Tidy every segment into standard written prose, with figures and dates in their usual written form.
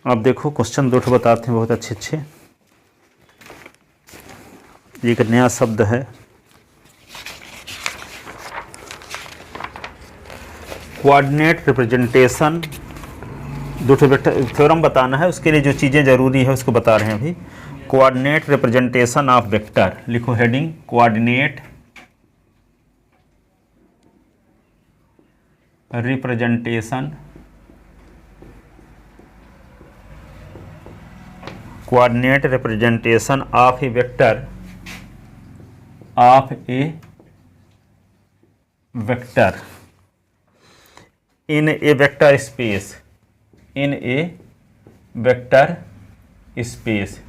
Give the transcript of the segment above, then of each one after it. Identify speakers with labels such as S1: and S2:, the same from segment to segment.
S1: अब देखो क्वेश्चन 2 बताते हैं बहुत अच्छे अच्छे। एक नया शब्द है कोऑर्डिनेट रिप्रेजेंटेशन। 2 थ्योरम बताना है, उसके लिए जो चीज़ें ज़रूरी है उसको बता रहे हैं अभी। कोऑर्डिनेट रिप्रेजेंटेशन ऑफ वेक्टर, लिखो heading coordinate representation, coordinate representation of A vector, of A vector in A vector space, in A vector space.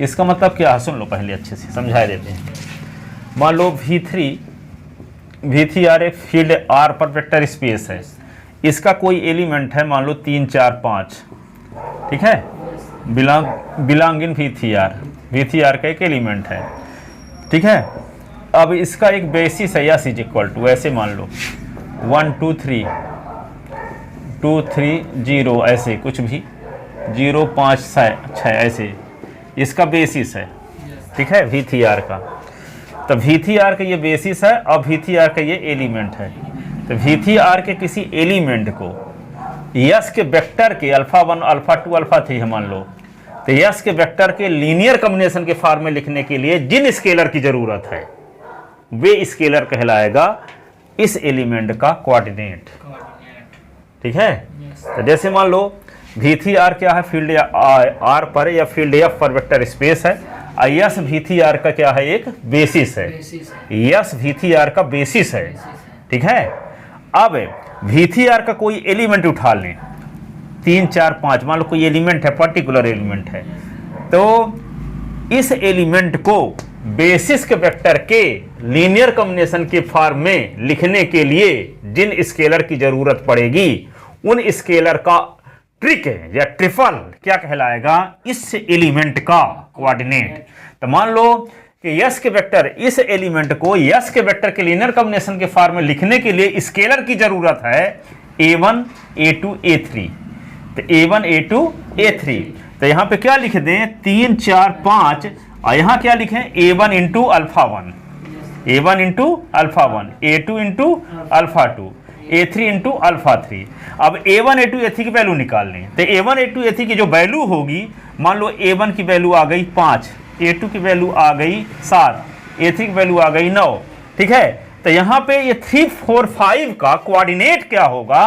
S1: इसका मतलब क्या है सुन लो, पहले अच्छे से समझा देते हैं। मान लो V3 R a field R पर वेक्टर स्पेस है, इसका कोई एलिमेंट है मान लो 3 4 5, ठीक है, बिलोंग इन V3 आर का एक एलिमेंट है, ठीक है। अब इसका एक बेसिस है यस इज इक्वल टू, ऐसे मान लो 1 2 3 2 3 0, ऐसे कुछ भी 0 5 6 ऐसे इसका बेसिस है, ठीक है, V3 का। तो V3 का ये बेसिस है और V3 का ये एलिमेंट है। तो V3 के किसी एलिमेंट को यस के वेक्टर के अल्फा 1 अल्फा 2 अल्फा 3 है मान लो, तो यस के वेक्टर के लीनियर कॉम्बिनेशन के फॉर्म में लिखने के लिए जिन स्केलर की जरूरत है वे स्केलर कहलाएगा इस एलिमेंट का कोऑर्डिनेट, ठीक है। तो जैसे मान लो V3 क्या है, फील्ड R पर या फील्ड F पर वेक्टर स्पेस है, यस V3 का क्या है, एक बेसिस है, यस V3 का बेसिस है, ठीक है। अब V3 का कोई एलिमेंट उठा लें 3 4 5, मान लो कोई एलिमेंट है, पर्टिकुलर एलिमेंट है, तो इस एलिमेंट को बेसिस के वेक्टर के लीनियर कॉम्बिनेशन के फॉर्म में लिखने के लिए जिन स्केलर की जरूरत पड़ेगी उन स्केलर का ट्रिक है या ट्रिपल क्या कहलाएगा, इस एलिमेंट का कोऑर्डिनेट। तो मान लो कि यस के वेक्टर, इस एलिमेंट को यस के वेक्टर के लीनियर कॉम्बिनेशन के फॉर्म में लिखने के लिए स्केलर की जरूरत है A1 A2 A3। तो A1 A2 A3, तो यहां पे क्या लिख दें 3 4 5, और यहां क्या लिखें A1 into alpha 1, A1 into alpha 1, A2 into alpha 2, A3 into alpha 3। अब A1 A2 A3 की वैल्यू निकाल लें। तो A1 A2 A3 की जो वैल्यू होगी, मान लो A1 की वैल्यू आ गई 5, A2 की वैल्यू आ गई 7, A3 की वैल्यू आ गई 9, ठीक है। तो यहाँ पे ये 3 4 5 का कोऑर्डिनेट क्या होगा,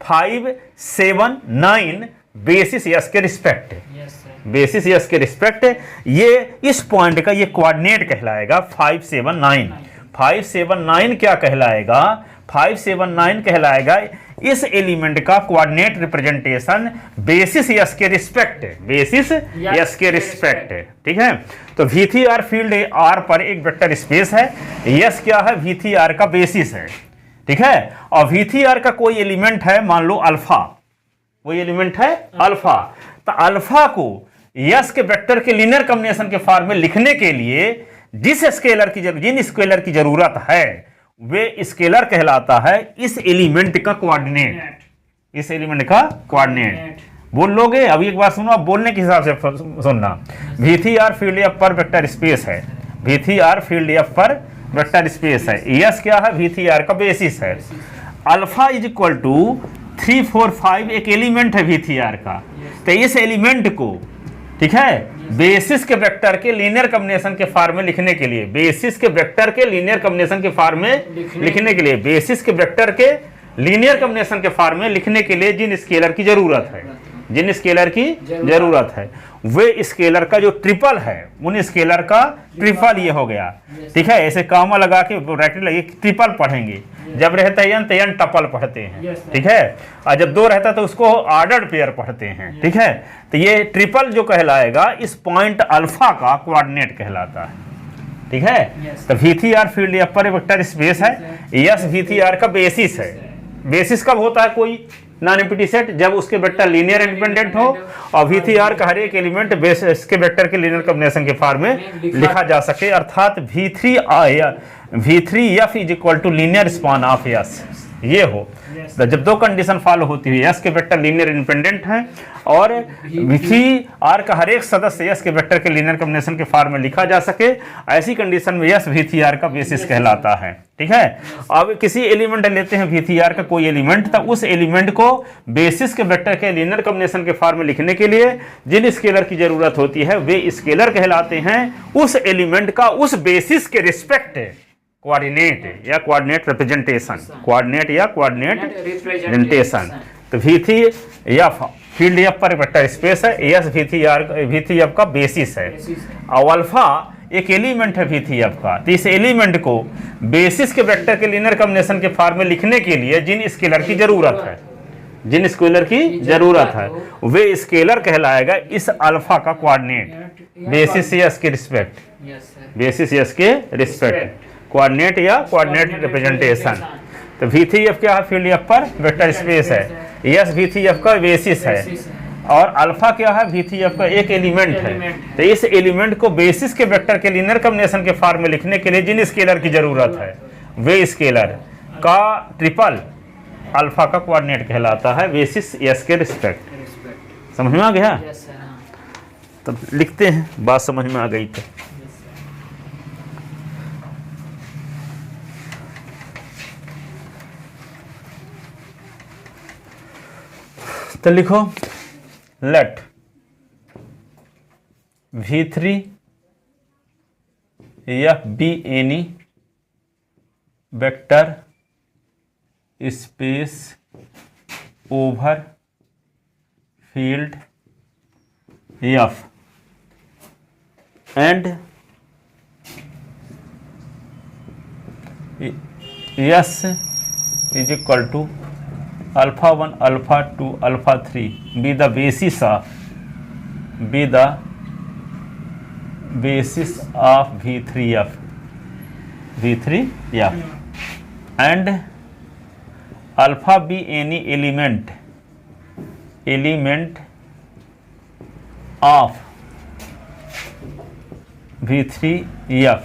S1: 5 7 9 बेसिस यस के रिस्पेक्ट, बेसिस यस के रिस्पेक्ट, ये इस पॉइंट का ये कोऑर्डिनेट कहलाएगा 5 7 9। 5 7 9 क्या कहलाएगा, 5 7 9 कहलाएगा इस एलिमेंट का कोऑर्डिनेट रिप्रेजेंटेशन बेसिस यस के रिस्पेक्ट, बेसिस यस के रिस्पेक्ट, ठीक है। तो V3 फील्ड R पर एक वेक्टर स्पेस है, यस क्या है, V3 का बेसिस है, ठीक है। और V3 का कोई एलिमेंट है मान लो अल्फा, कोई एलिमेंट है अल्फा, तो अल्फा को यस के वेक्टर के लीनियर कॉम्बिनेशन के फॉर्म में लिखने के लिए जिस स्केलर की जिन स्केलर की जरूरत है वे स्केलर कहलाता है इस एलिमेंट का कोऑर्डिनेट, इस एलिमेंट का कोऑर्डिनेट। बोल लोगे, अभी एक बार सुनो, अब बोलने के हिसाब से सुनना। V3 फील्ड F पर वेक्टर स्पेस है, V3 फील्ड F पर वेक्टर स्पेस है, यस क्या है, V3 का बेसिस है, अल्फा इज इक्वल टू 3 4 5 एक एलिमेंट है V3 का। तो इस एलिमेंट को, ठीक है, बेसिस के वेक्टर के लीनियर कॉम्बिनेशन के फॉर्म में लिखने के लिए, बेसिस के वेक्टर के लीनियर कॉम्बिनेशन के फॉर्म में लिखने के लिए, बेसिस के वेक्टर के लीनियर कॉम्बिनेशन के फॉर्म में लिखने के लिए जिन स्केलर की जरूरत है, जिन स्केलर की जरूरत है वे स्केलर का जो ट्रिपल है, उन स्केलर का ट्रिपल ये हो गया, ठीक है। ऐसे कामा लगा के ब्रैकेट लगे, ट्रिपल पढ़ेंगे, जब रहता है तो यन टपल पढ़ते हैं, ठीक है, और जब 2 रहता तो उसको ऑर्डर्ड पेयर पढ़ते हैं, ठीक है। तो ये ट्रिपल जो कहलाएगा इस पॉइंट अल्फा का कोऑर्डिनेट कहलाता है, ठीक है। तो V3 फील्ड F पर वेक्टर स्पेस है, यस V3 का बेसिस है। बेसिस कब होता है कोई नॉन एम्प्टी सेट, जब उसके वेक्टर लीनियर इंडिपेंडेंट हो और V3 का हर एक एलिमेंट बेसिस के वेक्टर के लीनियर कॉम्बिनेशन के फॉर्म में लिखा जा सके, अर्थात V3F is equal to linear span of S, ये हो, तो जब दो कंडीशन फॉलो होती है, यस के वेक्टर लीनियर इंडिपेंडेंट हैं और वी आर का हर एक सदस्य यस के वेक्टर के लीनियर कॉम्बिनेशन के फॉर्म में लिखा जा सके, ऐसी कंडीशन में यस वी थी आर का बेसिस कहलाता है। ठीक है, अब किसी एलिमेंट लेते हैं वी थी आर का कोई एलिमेंट, तो उस एलिमेंट को बेसिस के वेक्टर के लीनियर कॉम्बिनेशन के फॉर्म में लिखने के लिए जिन स्केलर की जरूरत होती है वे स्केलर कहलाते हैं उस एलिमेंट का उस बेसिस के रिस्पेक्ट कोऑर्डिनेट या कोऑर्डिनेट रिप्रेजेंटेशन, कोऑर्डिनेट या कोऑर्डिनेट रिप्रेजेंटेशन। तो वी थी एफ फील्ड एफ पर वेक्टर स्पेस है, एस वी थी एफ का बेसिस है और अल्फा एक एलिमेंट है वी थी एफ का। तो इस एलिमेंट को बेसिस के वेक्टर के लीनियर कॉम्बिनेशन के फॉर्म में लिखने के लिए जिन स्केलर की जरूरत है, जिन स्केलर की जरूरत है वे स्केलर कहलाएगा इस अल्फा का कोऑर्डिनेट बेसिस एस के रिस्पेक्ट, बेसिस एस के रिस्पेक्ट कोऑर्डिनेट या कोऑर्डिनेट रिप्रेजेंटेशन। तो वी थी एफ क्या है, फील्ड एफ पर वेक्टर स्पेस है, एस वी थी एफ का बेसिस है और अल्फा क्या है, वी थी एफ का एक एलिमेंट है। तो इस एलिमेंट को बेसिस के वेक्टर के लीनियर कॉम्बिनेशन के फॉर्म में लिखने के लिए जिन स्केलर की जरूरत है वे स्केलर का ट्रिपल अल्फा का कोऑर्डिनेट कहलाता है बेसिस एस के रिस्पेक्ट। समझ में आ गया? तो लिखते हैं, बात समझ में आ गई तो लिखो let V3 F be any vector space over field F and S is equal to alpha 1 alpha 2 alpha 3 be the basis of V3F and alpha be any element of V3F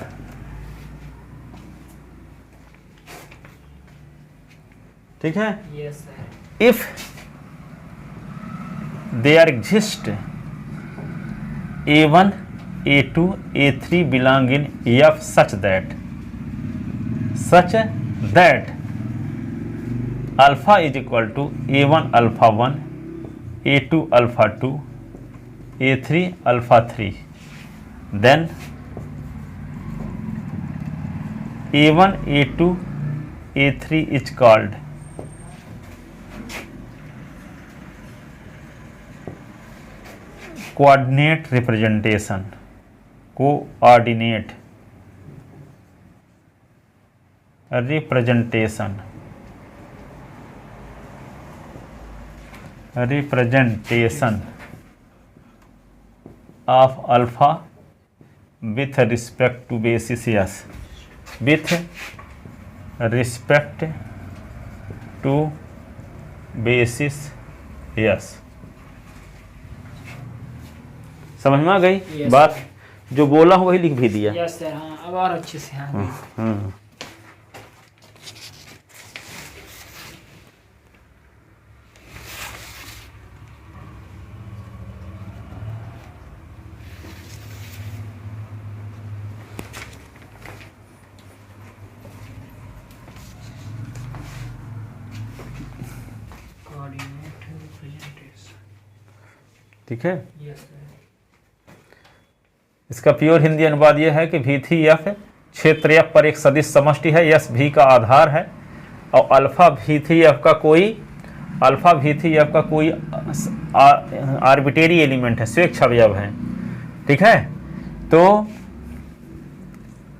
S1: ठीक है?
S2: Yes, sir.
S1: If there exist A1, A2, A3 belong in F such that alpha is equal to A1 alpha 1, A2 alpha 2, A3 alpha 3, then A1, A2, A3 is called coordinate representation, coordinate representation of alpha with respect to basis S, with respect to basis S. समझ में आ गई?
S2: yes,
S1: बात जो बोला हूँ वही लिख भी दिया।
S2: यस सर, हाँ अब और अच्छे से। हाँ
S1: ठीक है?
S2: Yes sir.
S1: इसका प्योर हिंदी अनुवाद यह है कि V3F क्षेत्र एफ पर एक सदिश समष्टि है, यस भी का आधार है और अल्फा V3F का कोई आर्बिटेरी एलिमेंट है, स्वेच्छ अवयव है। ठीक है? तो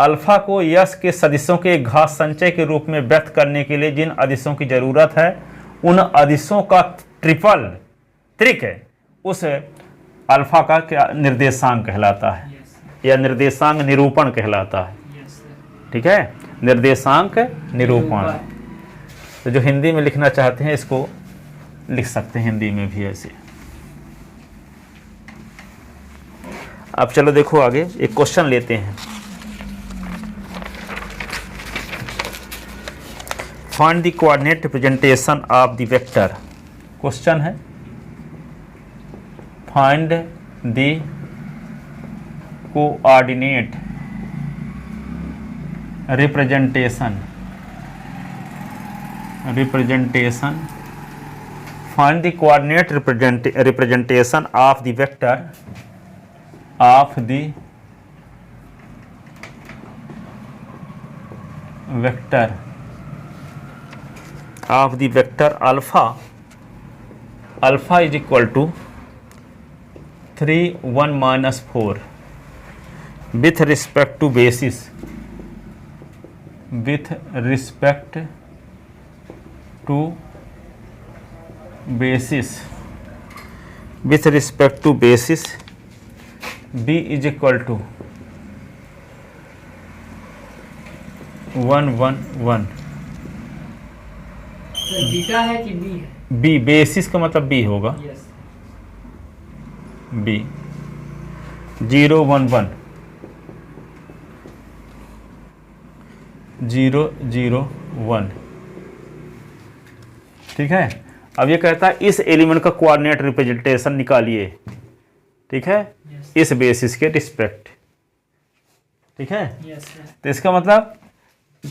S1: अल्फा को यस के सदिशों के एक घात संचय के रूप में व्यक्त करने के लिए जिन अदिशों की जरूरत है उन अदिशों का त्रिक है उस अल्फा का क्या निर्देशांक कहलाता है या निर्देशांक निरूपण कहलाता है। ठीक है? निर्देशांक निरूपण। तो जो हिंदी में लिखना चाहते हैं इसको लिख सकते हैं हिंदी में भी ऐसे। अब चलो देखो आगे एक क्वेश्चन लेते हैं। Find the coordinate representation of the vector. Question है find the coordinate representation find the coordinate representation of the vector alpha is equal to 3 1 minus 4 with respect to basis b is equal to 1 1 1।
S2: तो beta है कि B है?
S1: b basis का मतलब b होगा,
S2: yes.
S1: b 0 1 1 0 0 1। ठीक है। अब ये कहता है इस एलिमेंट का कोऑर्डिनेट रिप्रेजेंटेशन निकालिए। ठीक है,
S2: यस
S1: इस बेसिस के रिस्पेक्ट। ठीक है,
S2: यस सर।
S1: तो इसका मतलब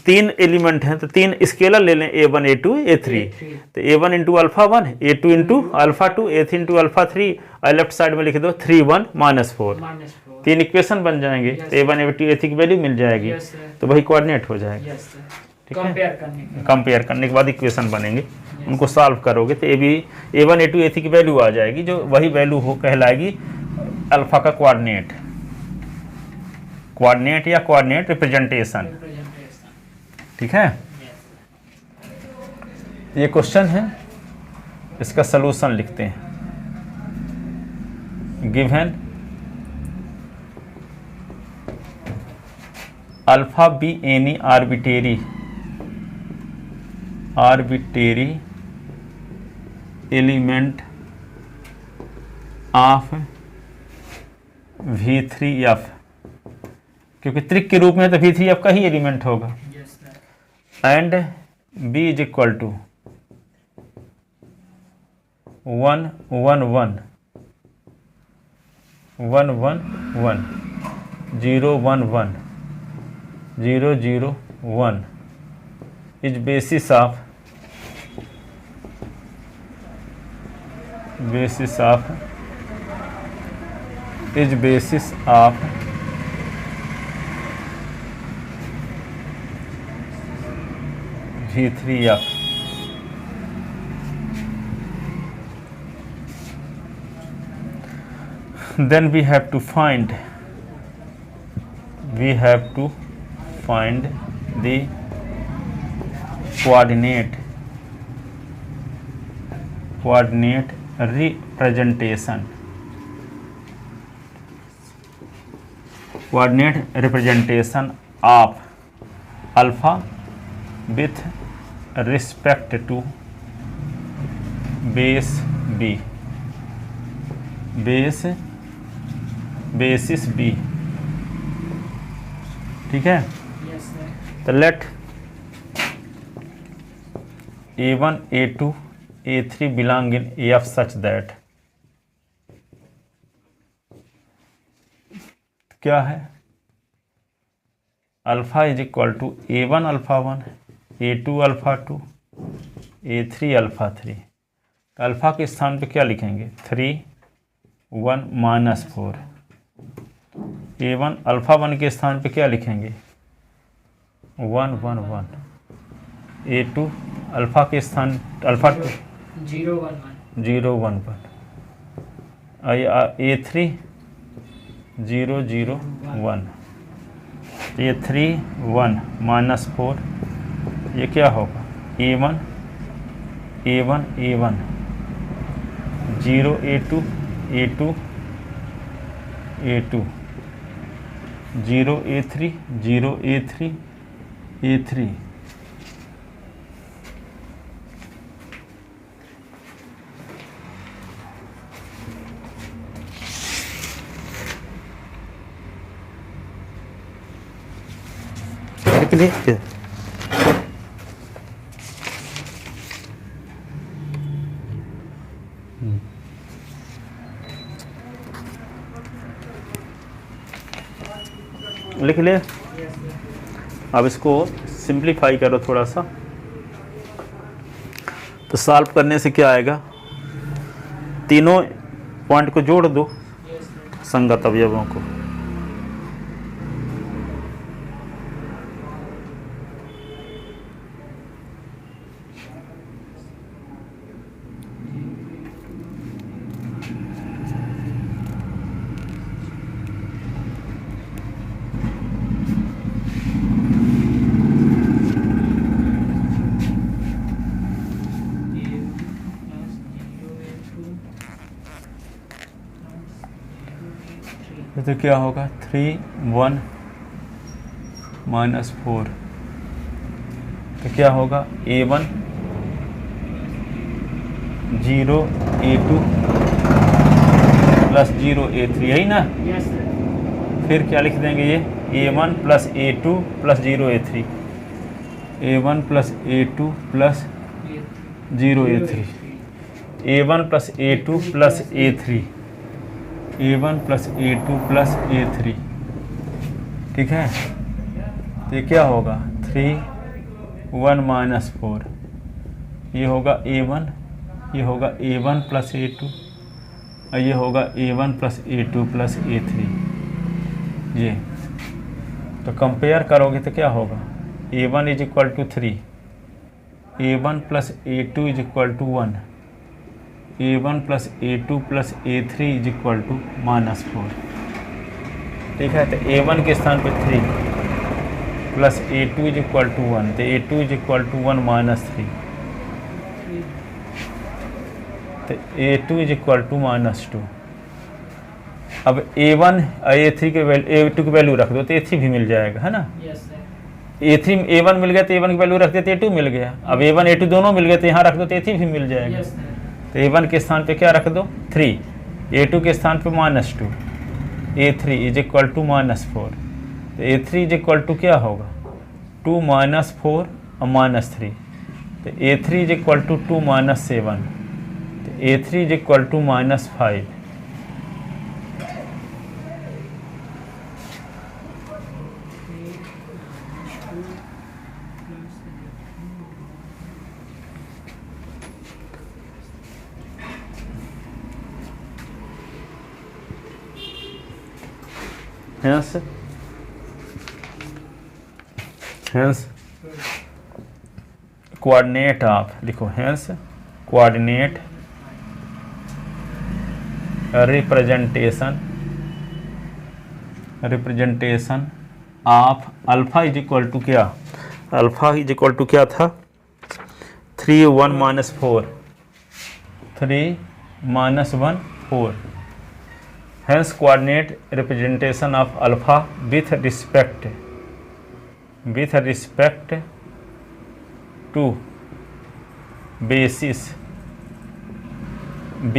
S1: 3 एलिमेंट हैं तो 3 स्केलर ले लें, a1 a2 a3। तो a1 into alpha 1, a2 into alpha 2, a3 into alpha 3 और लेफ्ट साइड में लिख दो 3 1 माइनस 4।
S2: माइनस 4।
S1: 3 इक्वेशन बन जाएंगे, a1 a2 a3 की वैल्यू मिल जाएगी,
S2: यस सर।
S1: तो वही कोऑर्डिनेट हो जाएगा।
S2: Yes sir.
S1: ठीक है,
S2: कंपेयर
S1: करने के बाद इक्वेशन बनेंगे, उनको सॉल्व करोगे तो a1 a2 a3 की वैल्यू आ जाएगी, जो वही वैल्यू हो कहलाएगी अल्फा का कोऑर्डिनेट या कोऑर्डिनेट रिप्रेजेंटेशन। ठीक है, ये क्वेश्चन है, इसका सलूशन लिखते हैं। Given alpha be any arbitrary element of V3F, क्योंकि त्रिक के रूप में तो V3F का ही एलिमेंट होगा। And B is equal to 1 1 1 1 1 1 0 1 1 0 0 1 is basis of V3F। Then we have to find the coordinate representation of alpha with respect to basis B। ठीक है,
S2: यस सर।
S1: तो late a1 a2 a3 belong in F such that क्या है, alpha is equal to a1 alpha 1 a2 alpha 2 a3 alpha 3। तो alpha के स्थान पे क्या लिखेंगे, 3 1 माइनस 4। a1 अल्फा 1 के स्थान पे क्या लिखेंगे, 1 1 1। a2 अल्फा के स्थान अल्फा 2
S2: 0 1
S1: 1 a3 0 0 1। a3 1 माइनस 4, ये क्या होगा, a1 a1 0 a2 a2 a2 0 a3 0 a3 a3। लिख ले।
S2: Yes sir.
S1: अब इसको सिंप्लीफाई करो थोड़ा सा, तो सॉल्व करने से क्या आएगा, तीनों पॉइंट को जोड़ दो,
S2: यस सर।
S1: संगत अवयवों को। तो क्या होगा 3 1 -4, तो क्या होगा A1 0 A2 प्लस 0 A3, यही ना।
S2: Yes sir.
S1: फिर क्या लिख देंगे, ये A1 plus A2 plus 0 A3, A1 plus A2 plus 0 A3, A1 plus A2 plus A3, A1 plus A2 plus A3, ठीक है। तो ये क्या होगा 3 1 -4, ये होगा A1, ये होगा A1 प्लस A2, और ये होगा A1 plus A2 plus A3, ये। तो कंपेयर करोगे तो क्या होगा, A1 is equal to 3, A1 plus A2 is equal to 1, A1 plus A2 plus A3 is equal to -4, ठीक है। तो A1 के स्थान पर 3 plus A2 is equal to 1, तो A2 इज इक्वल टू 1 -3, तो A2 इज इक्वल टू -2। अब A1 और A3 के A2 की वैल्यू रख दो तो A3 भी मिल जाएगा, है ना।
S2: Yes sir.
S1: A3 A1 मिल गया तो A1 की वैल्यू रख दिया तो A2 मिल गया। अब A1 A2 दोनों मिल गए तो यहाँ रख दो तो A3 भी मिल जाएगा।
S2: Yes sir.
S1: तो A1 के स्थान पे क्या रख दो 3, A2 के स्थान पे -2, A3 इज इक्वल टू -4, तो A3 इज इक्वल टू क्या होगा 2 -4 और -3, तो A3 इज इक्वल टू 2 -7, तो A3 is equal to -5। hence coordinate of, लिखो hence coordinate representation of alpha is equal to क्या, अल्फा इज इक्वल टू क्या था 3 1 -4, 3 -1 4, hence coordinate representation of alpha with respect to basis B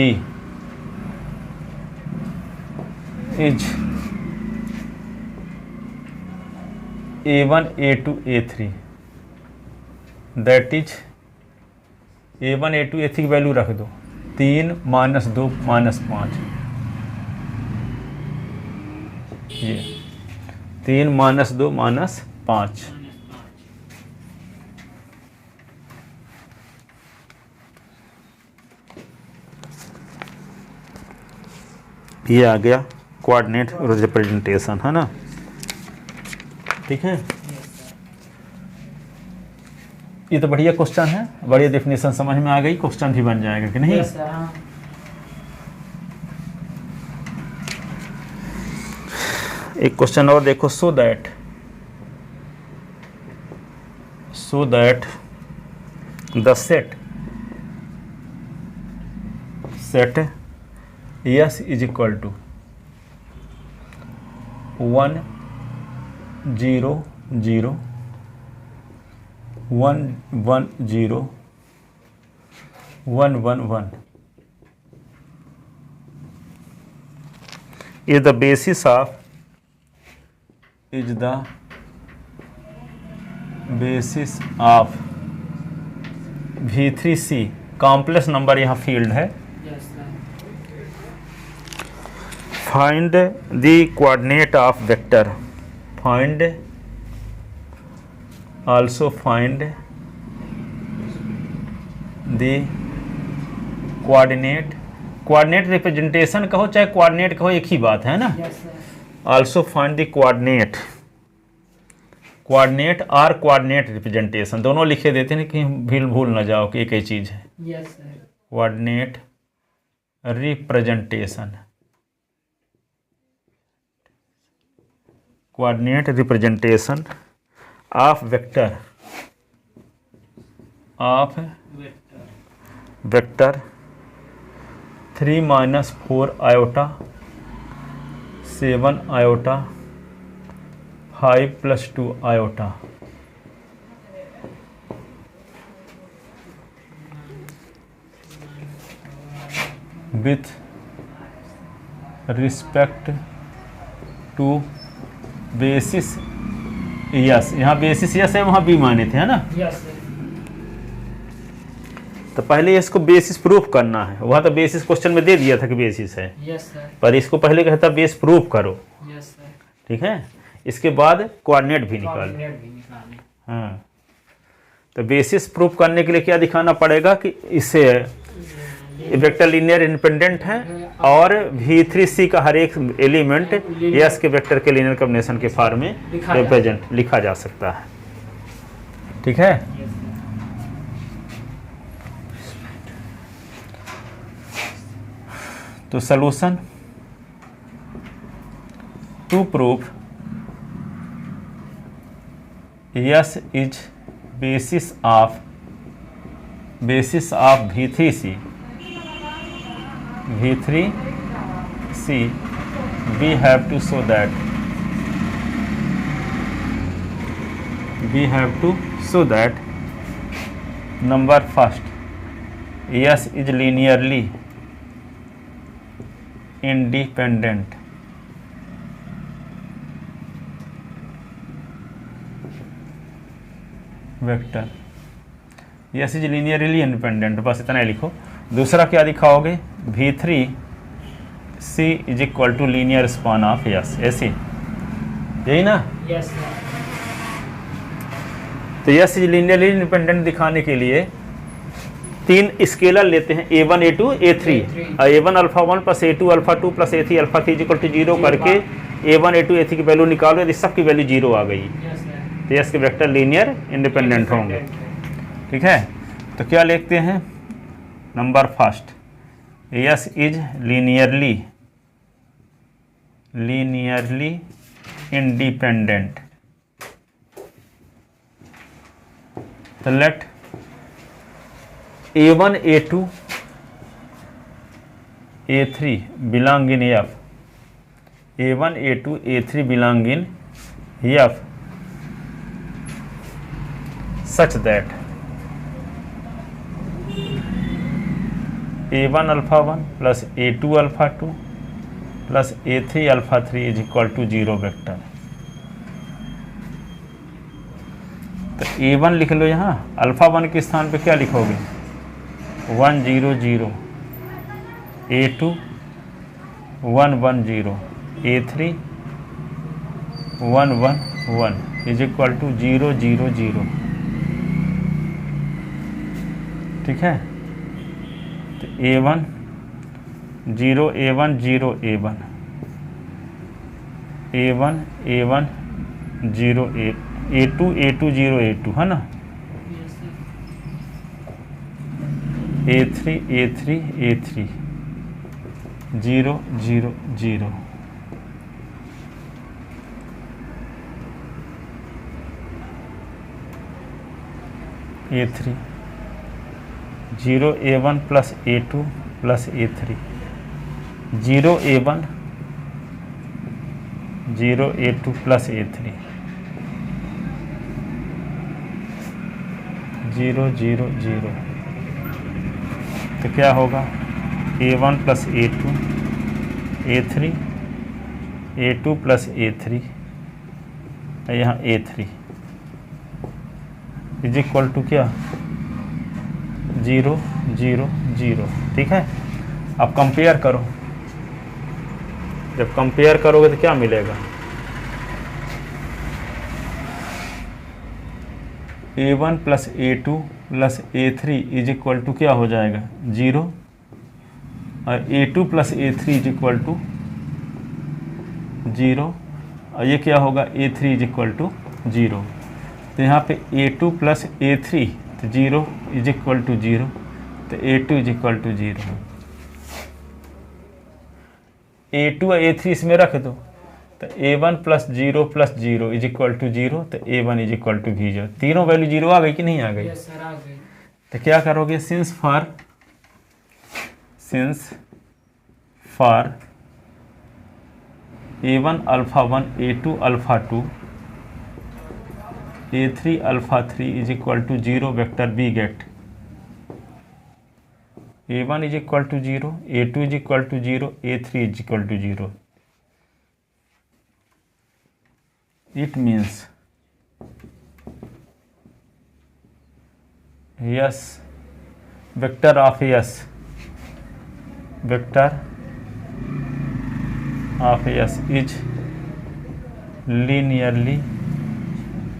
S1: is A1 A2 A3, that is A1 A2 A3 की value रख दो 3 -2 -5, ये 3 -2 -5, ये आ गया coordinate representation, है ना। ठीक है, ये तो बढ़िया क्वेश्चन है, बढ़िया डेफिनेशन समझ में आ गई, क्वेश्चन भी बन जाएगा कि नहीं।
S2: Yes sir. हाँ।
S1: एक क्वेश्चन और देखो, so that the set S is equal to 1 0 0 1 1 0 1 1 1 is the basis of V3C, complex number यहाँ फील्ड है,
S2: yes sir.
S1: find the coordinate of vector, find also find the coordinate, coordinate representation कहो चाहे coordinate कहो एक ही बात है ना।
S2: Yes, sir.
S1: Also find the coordinate, coordinate और कोऑर्डिनेट रिप्रेजेंटेशन दोनों लिखे देते हैं कि भूल ना जाओ कि एक ही चीज़ है।
S2: Yes, sir.
S1: Coordinate representation, coordinate representation of vector, of
S2: Vector.
S1: Vector 3 - 4 iota 7 iota 5 + 2 iota with respect to basis S, यहाँ बेसिस यस है वहाँ बी माने थे है ना।
S2: Yes, sir.
S1: तो पहले इसको बेसिस प्रूफ करना है, वहाँ तो बेसिस क्वेश्चन में दे दिया था कि बेसिस है,
S2: Yes, sir.
S1: पर इसको पहले कहता बेस प्रूफ करो।
S2: Yes, sir.
S1: ठीक है, इसके बाद कोऑर्डिनेट भी निकाल।
S2: Coordinate भी निकालें।
S1: हाँ, तो बेसिस प्रूफ करने के लिए क्या दिखाना पड़ेगा कि इससे वेक्टर लीनियर इंडिपेंडेंट है और V3C का हर एक एलिमेंट यस के वेक्टर के लीनियर कॉम्बिनेशन के फॉर्म में रिप्रेजेंट लिखा जा सकता है। ठीक है,
S2: Yes, sir.
S1: तो solution to proof S is basis of V3C, we have to show that number first S is linearly independent vector, S is linearly independent, बस इतना ही लिखो। दूसरा क्या दिखाओगे, V3C is equal to linear span of S, ऐसे यही ना।
S2: Yes, sir.
S1: तो यस इज लीनियरली इंडिपेंडेंट दिखाने के लिए तीन स्केलर लेते हैं A1 A2 A3 और A1 alpha 1 plus A2 alpha 2 plus A3 alpha 3 equal to 0 करके A1 A2 A3 की वैल्यू निकालो, यदि सबकी वैल्यू 0 आ गई
S2: Yes, sir.
S1: तो यस के वेक्टर लीनियर इंडिपेंडेंट होंगे। ठीक है, तो क्या लिखते हैं, number first yes is linearly independent, तो late A1 A2 A3 belong in F, A1 A2 A3 belong in F such that A1 alpha 1 plus A2 alpha 2 plus A3 alpha 3 is equal to 0 vector. तो A1 लिख लो, यहाँ alpha 1 के स्थान पे क्या लिखोगे, 1 0 0, A2 1 1 0, A3 1 1 1 is equal to 0 0 0। ठीक है, तो A1 0 A1 0 A1 A1 A1 0 A2 A2 0 A2 है ना,
S2: Yes, sir.
S1: A3 A3 A3 0 0 0 A3 0 A1 plus A2 plus A3 0 A1 0 A2 plus A3 0 0 0। तो क्या होगा, A1 plus A2 A3 A2 plus A3 यहाँ A3 is equal to क्या, 0 0 0। ठीक है, अब कंपेयर करो, जब कंपेयर करोगे तो क्या मिलेगा, A1 plus A2 plus A3 is equal to क्या हो जाएगा 0, और A2 plus A3 is equal to 0, और ये क्या होगा A3 इज इक्वल टू 0। तो यहाँ पे A2 प्लस A3 तो 0 इज इक्वल टू 0, तो A2 is equal to 0। A2 और A3 इसमें रख दो, तो A1 plus 0 is equal to 0, तो A1 is equal to V0। तीनों वैल्यू 0 आ गई कि नहीं आ गई?
S2: यस सर, आ गई।
S1: तो क्या करोगे, since for A1 alpha 1 A2 alpha 2 A3 alpha 3 is equal to 0 vector we get A1 is equal to 0, A2 is equal to 0, A3 is equal to 0। It means yes, vector of S is linearly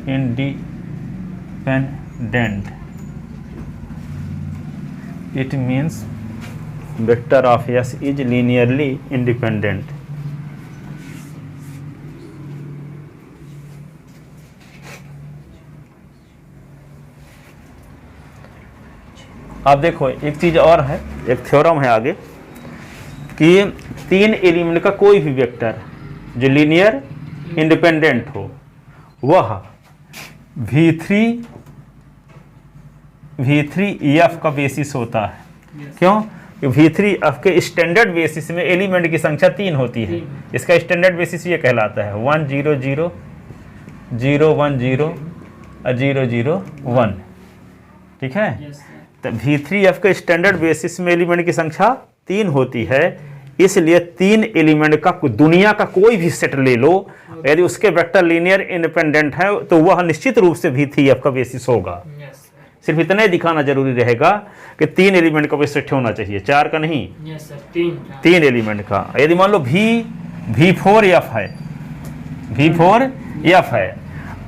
S1: independent. It means vector of S is linearly independent. अब देखो एक चीज़ और है, एक theorem है आगे कि तीन एलिमेंट का कोई भी वेक्टर जो लीनियर इंडिपेंडेंट हो वह V3F का बेसिस होता है। क्यों? V3F के स्टैंडर्ड बेसिस में एलिमेंट की संख्या 3 होती है। इसका स्टैंडर्ड बेसिस ये कहलाता है 1 0 0 0 1 0 और 0 0 1। ठीक है? तो V3F के स्टैंडर्ड बेसिस में एलिमेंट की संख्या 3 होती है, इसलिए 3 एलिमेंट का दुनिया का कोई भी सेट ले लो, यदि उसके वेक्टर लीनियर इंडिपेंडेंट है तो वह निश्चित रूप से V3F का बेसिस होगा। सिर्फ इतना ही दिखाना जरूरी रहेगा कि 3 एलिमेंट का बेसिस होना चाहिए, 4 का नहीं। तीन एलिमेंट का। यदि मान लो V4F है, V4F है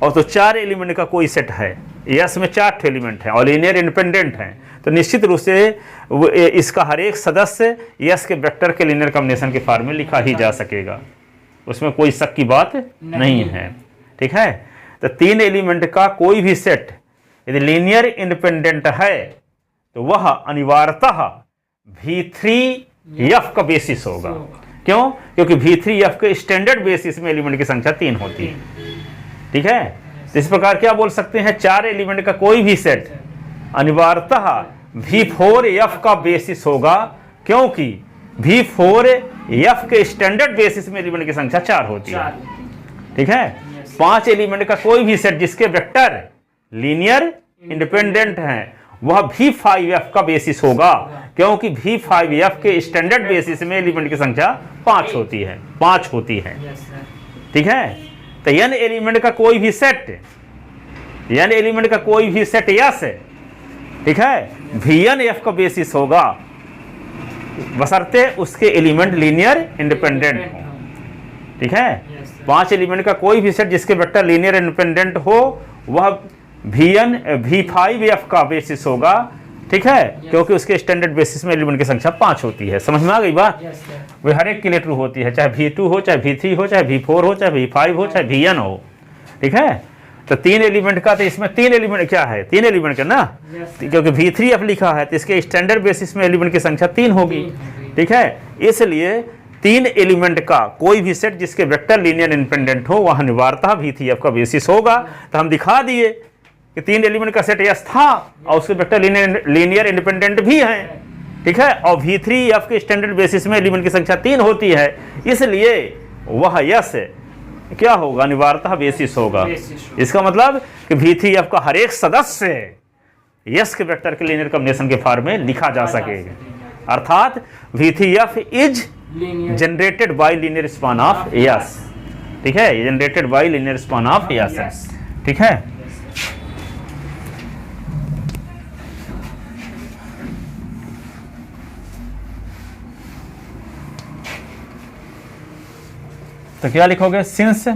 S1: और तो 4 एलिमेंट का कोई सेट है, यस में 4 एलिमेंट है और लीनियर इंडिपेंडेंट है, तो निश्चित रूप से इसका हर एक सदस्य यस के वेक्टर के लीनियर कॉम्बिनेशन के फॉर्म में लिखा ही जा सकेगा, उसमें कोई शक की बात नहीं है। ठीक है? तो 3 एलिमेंट का कोई भी सेट यदि लीनियर इंडिपेंडेंट है तो वह अनिवार्यतः V3F का बेसिस होगा। क्यों? क्योंकि V3F के स्टैंडर्ड बेसिस में एलिमेंट की संख्या 3 होती है। ठीक है? तो इस प्रकार क्या बोल सकते हैं, 4 एलिमेंट का कोई भी सेट अनिवार्यतः V4F का बेसिस होगा, क्योंकि V4F के स्टैंडर्ड बेसिस में एलिमेंट की संख्या 4 होती है। ठीक है? 5 एलिमेंट का कोई भी सेट जिसके वेक्टर लीनियर इंडिपेंडेंट हैं वह V5F का बेसिस होगा, क्योंकि V5F के स्टैंडर्ड बेसिस में एलिमेंट की संख्या 5 होती है। ठीक है? तो n एलिमेंट का कोई भी सेट यस है, ठीक है, VNF का बेसिस होगा बशर्ते उसके एलिमेंट लीनियर इंडिपेंडेंट हो। ठीक है? 5 एलिमेंट का कोई भी सेट जिसके वेक्टर लीनियर इंडिपेंडेंट हो वह V5F का बेसिस होगा। ठीक है? क्योंकि उसके स्टैंडर्ड बेसिस में एलिमेंट की संख्या 5 होती है। समझ में आ गई बात? वो हर एक के लिए ट्रू होती है, चाहे V2 हो, चाहे V3 हो, चाहे V4 हो, चाहे V5 हो, चाहे VN हो। ठीक है? तो 3 एलिमेंट का, तो इसमें 3 एलिमेंट क्या है, 3 एलिमेंट का ना, क्योंकि V3F लिखा है तो इसके स्टैंडर्ड बेसिस में एलिमेंट की संख्या 3 होगी। ठीक है? इसलिए 3 एलिमेंट का कोई भी सेट जिसके वेक्टर लीनियर इंडिपेंडेंट हो वह अनिवार्यतः V3F का बेसिस होगा। तो हम दिखा दिए कि 3 एलिमेंट का सेट यस था और उसके वेक्टर लीनियर इंडिपेंडेंट भी हैं। ठीक है? और V3F के स्टैंडर्ड बेसिस में एलिमेंट की संख्या 3 होती है, इसलिए वह यस क्या होगा, अनिवार्यतः बेसिस होगा। इसका मतलब कि V3F का हर एक सदस्य यस के वेक्टर के लीनियर कॉम्बिनेशन के फॉर्म में लिखा जा सकेगा, अर्थात V3F is generated by linear span of yes. ठीक है? Generated by linear span of yes. ठीक है? तो क्या लिखोगे, since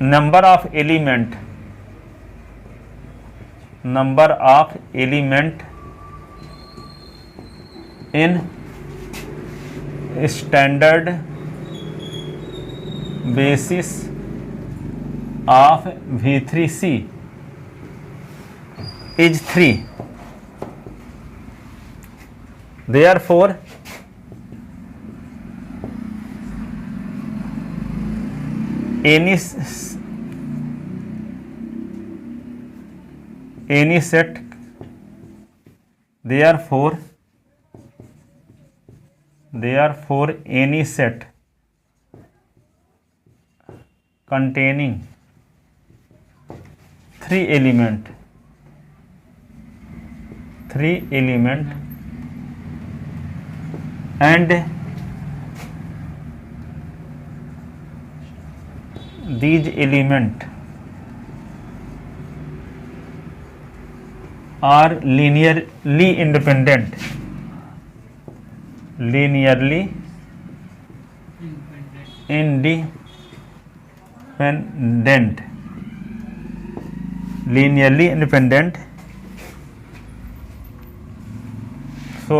S1: number of element in standard basis of V3C is 3, therefore any set any set containing 3 element and these element are linearly independent so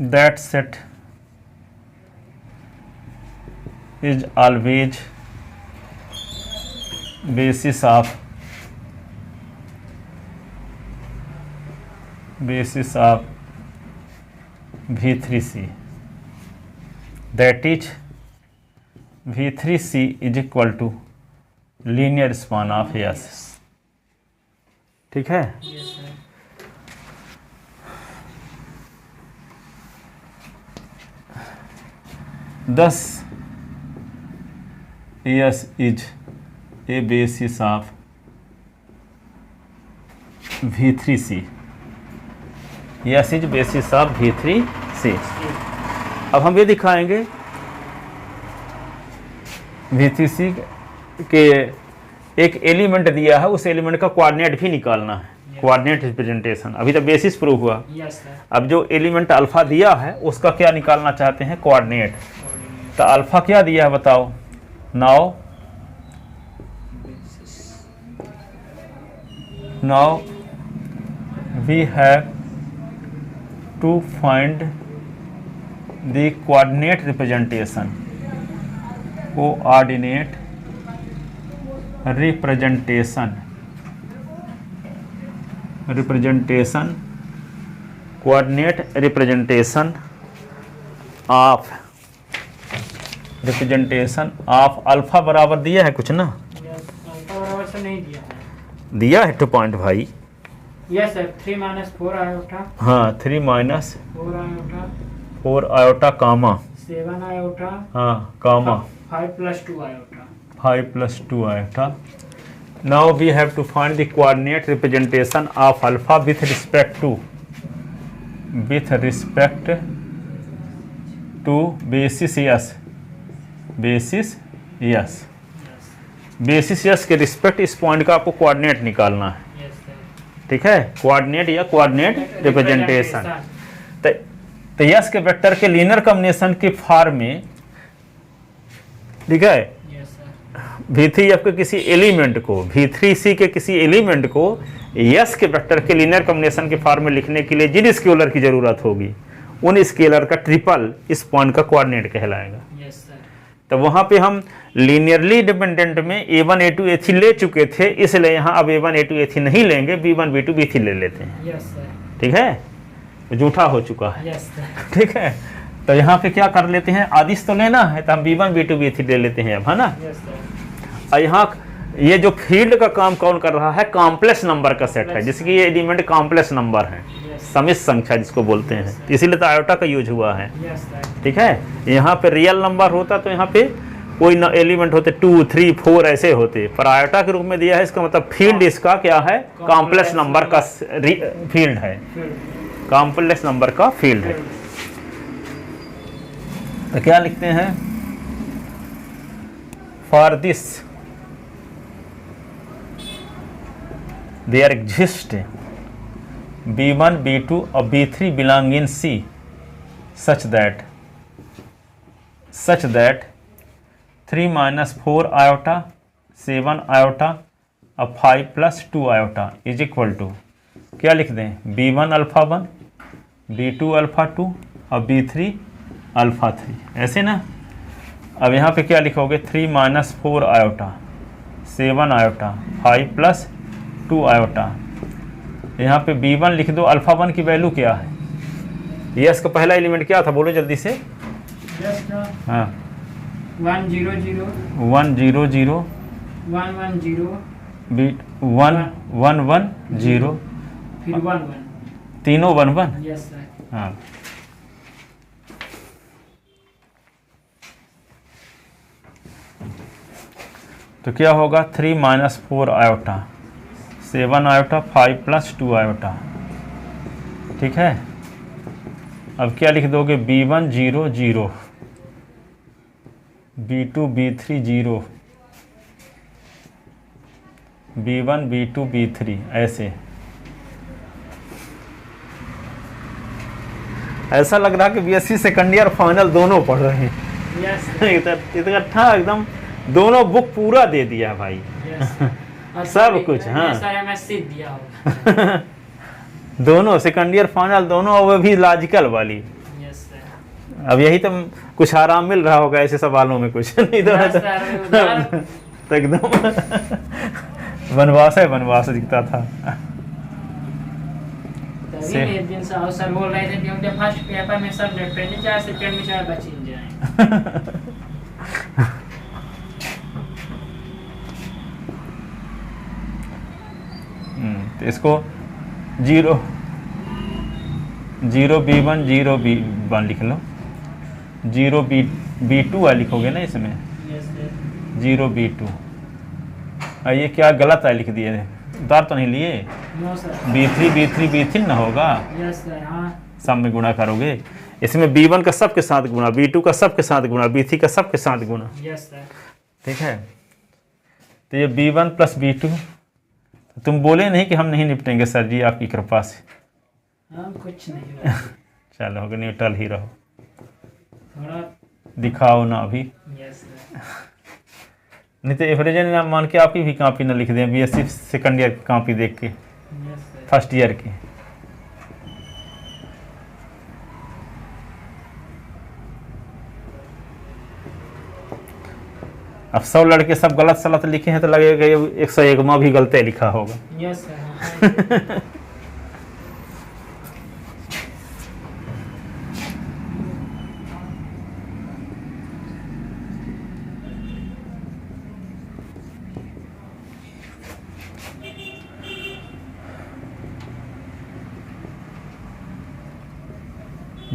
S1: that set is always basis of V3C, that is V3C is equal to linear span of S। ठीक है,
S2: Yes sir.
S1: thus S is a basis of V3C। S is basis of V3C। अब हम ये दिखाएंगे V3C के एक element दिया है, उस एलिमेंट का कोऑर्डिनेट भी निकालना है, कोऑर्डिनेट रिप्रेजेंटेशन। अभी तो बेसिस प्रूफ हुआ।
S2: Yes sir.
S1: अब जो एलिमेंट अल्फा दिया है उसका क्या निकालना चाहते हैं, कोऑर्डिनेट। तो अल्फा क्या दिया है बताओ, now we have to find the coordinate representation, coordinate representation coordinate representation of alpha बराबर दिया है कुछ ना,
S2: Yes, अल्फा बराबर से नहीं दिया है।
S1: दिया है 2 पॉइंट भाई।
S2: Yes sir. 3 minus 4 iota.
S1: हाँ 3 माइनस
S2: 4 iota.
S1: 4 आयोटा कामा,
S2: 7 iota.
S1: हाँ कामा
S2: 5 plus 2 iota.
S1: 5 plus 2 iota। Now we have to find the coordinate representation of alpha with respect to basis S।
S2: Yes.
S1: Basis yes के respect इस point का आपको coordinate निकालना है।
S2: Yes sir.
S1: ठीक है, coordinate या कोऑर्डिनेट रिप्रेजेंटेशन। तो यस के वेक्टर के लीनियर कॉम्बिनेशन के फॉर्म में, ठीक है,
S2: Yes sir.
S1: V3F के किसी एलिमेंट को, V3C के किसी एलिमेंट को यस के वेक्टर के लीनियर कॉम्बिनेशन के फॉर्म में लिखने के लिए जिन स्केलर की जरूरत होगी उन स्केलर का ट्रिपल इस पॉइंट का कोऑर्डिनेट कहलाएगा।
S2: Yes sir.
S1: तो वहां पे हम लीनियरली डिपेंडेंट में A1 A2 A3 ले चुके थे, इसलिए यहाँ अब A1 A2 A3 नहीं लेंगे, B1 B2 B3 ले लेते हैं।
S2: Yes sir.
S1: ठीक है, तो जूठा हो चुका है।
S2: Yes sir.
S1: ठीक है, तो यहाँ पे क्या कर लेते हैं, आदिश तो लेना है तो हम B1 B2 B3 ले लेते हैं अब, है ना।
S2: Yes sir.
S1: और यहाँ ये जो फील्ड का काम कौन कर रहा है, कॉम्प्लेक्स नंबर का सेट है, जिसकी ये एलिमेंट कॉम्प्लेक्स नंबर है, समिश्र संख्या जिसको बोलते हैं, इसीलिए तो आयोटा का यूज हुआ है।
S2: Yes sir.
S1: ठीक है, यहाँ पे रियल नंबर होता तो यहाँ पे कोई एलिमेंट होते 2 3 4 ऐसे होते, पर आयोटा के रूप में दिया है, इसका मतलब फील्ड इसका क्या है, कॉम्प्लेक्स नंबर का फील्ड है, कॉम्प्लेक्स नंबर का फील्ड है। तो क्या लिखते हैं, for this there exist B1 B2 और B3 belong in C such that 3 - 4 iota 7 iota और 5 + 2 आयोटा इज इक्वल टू क्या लिख दें B1 अल्फ़ा 1 B2 अल्फ़ा 2 और B3 अल्फ़ा 3 ऐसे ना। अब यहाँ पे क्या लिखोगे 3 - 4 आयोटा 7 आयोटा 5 + 2 आयोटा। यहाँ पे B1 लिख दो। अल्फ़ा 1 की वैल्यू क्या है? यस का पहला एलिमेंट क्या था बोलो जल्दी से। हाँ
S2: 1 0 0
S1: 1 0 0
S2: 1 1 0
S1: बीट 1 1 1 0
S2: फिर 1 1।
S1: तीनों 1 1।
S2: Yes sir.
S1: हाँ तो क्या होगा 3 - 4 आयोटा 7 आयोटा 5 + 2 आयोटा। ठीक है। अब क्या लिख दोगे B1 0 0 B2 B3 0 B1 B2 B3 ऐसे। ऐसा लग रहा कि BSc सेकंड ईयर फाइनल दोनों पढ़ रहे हैं।
S2: यस
S1: इकट्ठा एकदम दोनों बुक पूरा दे दिया भाई। सब कुछ। हाँ
S2: सर MSc दिया होगा।
S1: दोनों सेकंड ईयर फाइनल दोनों और वो भी लॉजिकल वाली।
S2: Yes sir.
S1: अब यही तो कुछ आराम मिल रहा होगा ऐसे सवालों में कुछ नहीं तो,
S2: यस सर, उधर
S1: तो एकदम वनवास दिखता था।
S2: तभी एक दिन सर बोल रहे थे कि उनके फर्स्ट पेपर में सब्जेक्ट पे चाहे सेकंड में चाहे बच ही जाए।
S1: तो इसको 0 0 B1 0 B1 लिख लो। 0 B2 लिखोगे ना इसमें।
S2: Yes sir.
S1: 0 B2। ये क्या गलत है लिख दिए उतार तो नहीं लिए।
S2: No sir.
S1: B3 ना होगा।
S2: Yes sir. हाँ
S1: सब में गुणा करोगे। इसमें B1 का सब के साथ गुणा B2 का सब के साथ गुणा B3 का सब के साथ गुणा।
S2: Yes sir.
S1: ठीक है। तो ये B1 + B2 तुम बोले नहीं कि हम नहीं निपटेंगे सर जी आपकी कृपा से।
S2: हम कुछ नहीं
S1: चलो न्यूट्रल ही रहो।
S2: थोड़ा
S1: दिखाओ ना अभी।
S2: Yes sir.
S1: नहीं तो एवरेज ना मान के आपकी भी कॉपी ना लिख दें BSc सेकंड ईयर की कॉपी देख के
S2: यस सर।
S1: फर्स्ट ईयर की। अब 100 लड़के सब गलत सलत लिखे हैं तो लगेगा 101वां भी गलत लिखा होगा।
S2: Yes sir.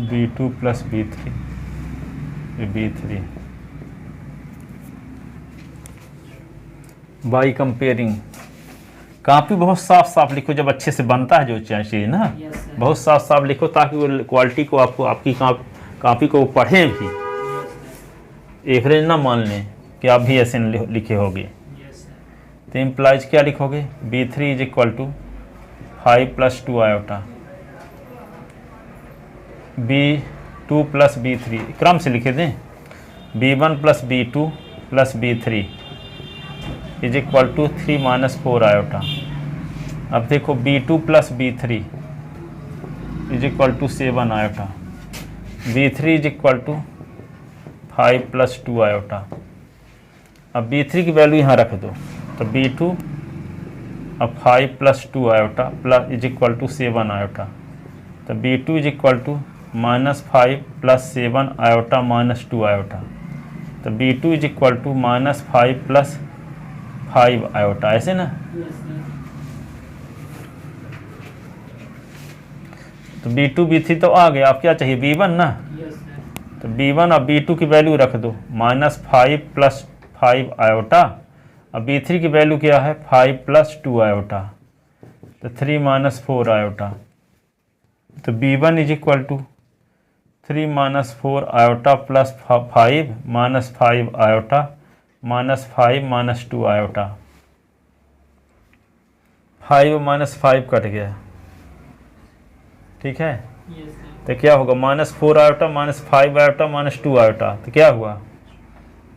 S1: B2 + B3 B3 by comparing. Copy बहुत साफ साफ लिखो जब अच्छे से बनता है जो चाहिए ना।
S2: Yes sir.
S1: बहुत साफ साफ लिखो ताकि वो क्वालिटी को आपको आपकी कॉपी को पढ़ें भी।
S2: Yes sir.
S1: एवरेज ना मान लें कि आप भी ऐसे लिखे होगे।
S2: Yes sir.
S1: तो इम्प्लाइज क्या लिखोगे B3 = 5 + 2 आयोटा B2 + B3 क्रम से लिखे दें। B1 + B2 + B3 = 3 - 4 iota. अब देखो B2 + B3 = 7 iota. B3 = 5 + 2 iota. अब B3 की वैल्यू यहाँ रख दो तो B2 अब 5 + 2 आयोटा = 7 आयोटा। तो B2 = -5 + 7 आयोटा -2 आयोटा। तो B2 = -5 + 5 आयोटा ऐसे ना।
S2: Yes sir.
S1: तो B2 B3 तो आ गया। अब क्या चाहिए B1 ना।
S2: Yes sir.
S1: तो B1 और B2 की वैल्यू रख दो -5 + 5 आयोटा। अब B3 की वैल्यू क्या है 5 + 2 आयोटा। तो 3 - 4 आयोटा। तो B1 = 3 - 4 iota + 5 - 5 iota -5 - 2 iota. 5 minus 5 cut गया, ठीक है।
S2: Yes sir.
S1: तो क्या होगा, -4 iota minus 5 iota minus 2 iota, तो क्या हुआ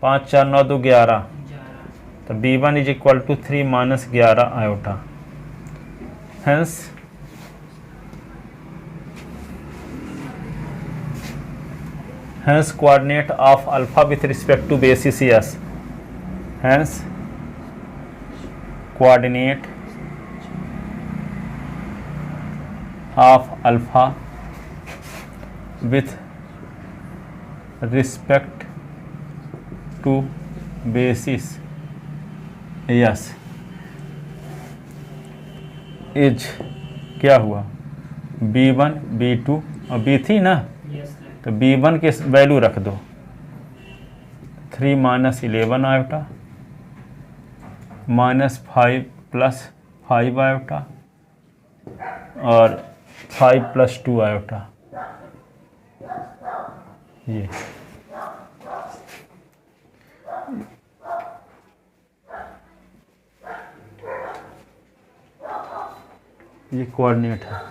S1: 5 4 9 2 11,
S2: 11।
S1: तो B1 is equal to 3 minus 11 iota. Hence coordinate of alpha with respect to basis S. Hence coordinate of alpha with respect to basis S is क्या हुआ B1 B2 और B3 ना,
S2: yes sir.
S1: तो B1 के value रख दो 3 minus 11 iota minus 5 plus 5 iota और 5 plus 2 iota, ये कोऑर्डिनेट है।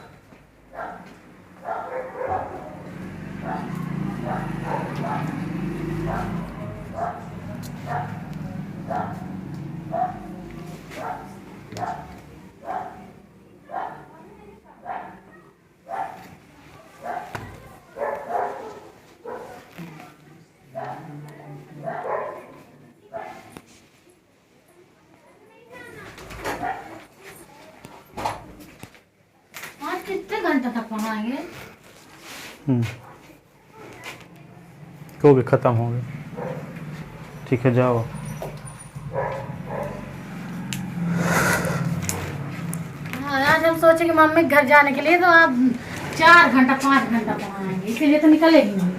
S3: आज कितने घंटे तक पढ़ाएंगे?
S1: हो गए, ख़त्म हो गए, ठीक है जाओ।
S3: हाँ, आज हम सोचे कि मम्मी के घर जाने के लिए तो आप 4 घंटा 5 घंटा पढ़ाएंगे, इसीलिए तो निकलेगी मम्मी।